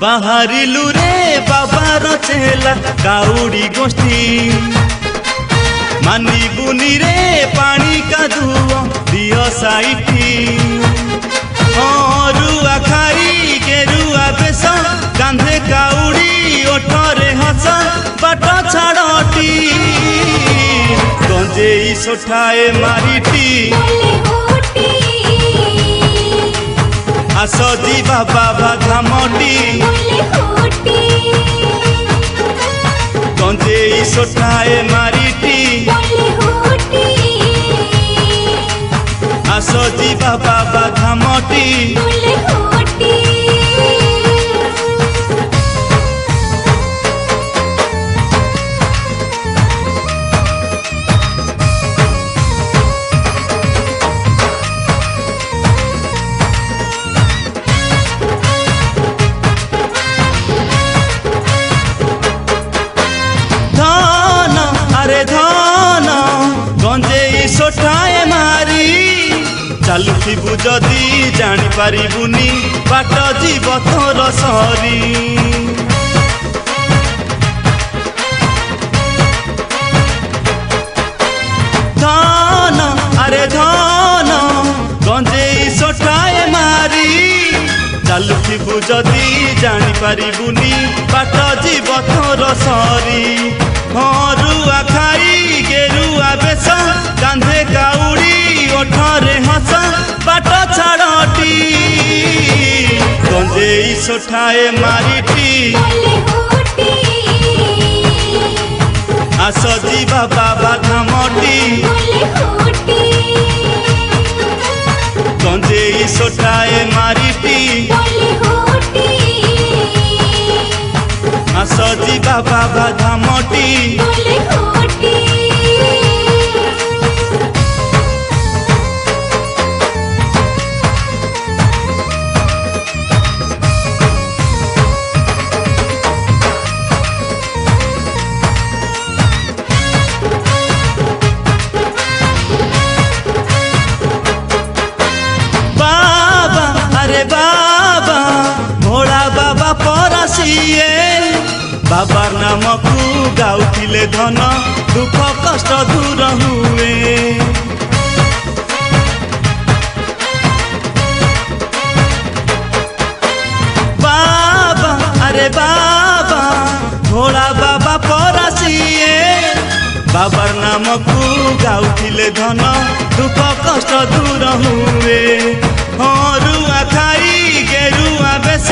बाहरिलु रे बाबार चेला काउडी गोष्ठी मानिबुनी रे पानी कादुओ दियो साइटी रुआ खाई गेरुआ बेस कांधे काउडी ओठरे हस बाट छाड़टी गंजेई सोठाए मारिटी आस जीवा बाबा धामटी गंजेई सोठाए मारिटी आस जीवा बाबा धामटी गंजेई सोठाए मारी चालुथिबु जदि जानी पारिबुनी बाट जीव तोर सरी धन अरे धन गंजेई सोठाए मारी चालुथिबु जदि जानी पारिबुनी बाट जीव तोर सरी रुआ खाई गेरुआ बेस कांधे काउडी ओठरे हस बाट छाड़टी गंजेई सोठाए मारिटी आस जीवा बाबा धामटी गंजेई सोठाए मारिटी आस जीवा बाबा धामटी बाबा अरे बाबा भोला बाबा परसिए बाबार नाम को गाउथिले धन दुख कष्ट दूर हुए बाबा अरे बाबा भोला बाबा परसिए बाबार नाम को गाउथिले धन दुख कष्ट दूर हुए रुआ खाई गेरुआ बेस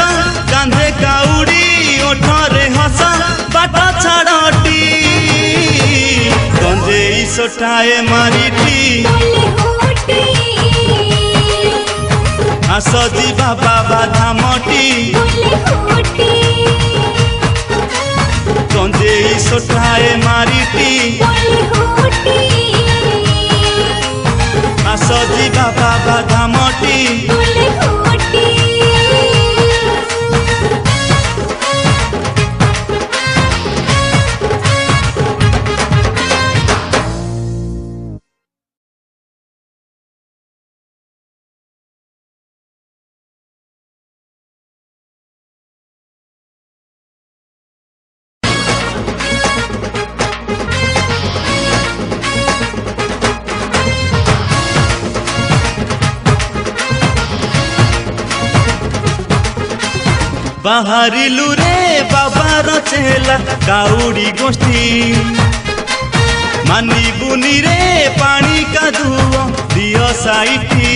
कांधे काउडी ओठरे हस बाट छाड़टी गंजेई सोठाए मारिटी आस जीवा बाबा धामटी गंजेई सोठाए मारिटी आस जीवा बाबा धामटी बाहरिलु रे बाबार चेला काउडी गोष्ठी मानिबुनी रे पानी कादुओ दियो साइटी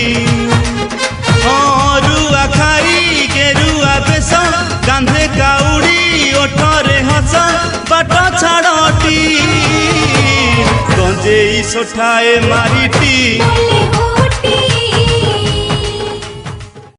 रुआ खाई गेरुआ बेस कांधे काउडी ओठरे हस बाट छाड़टी गंजेई सोठाए मारिटी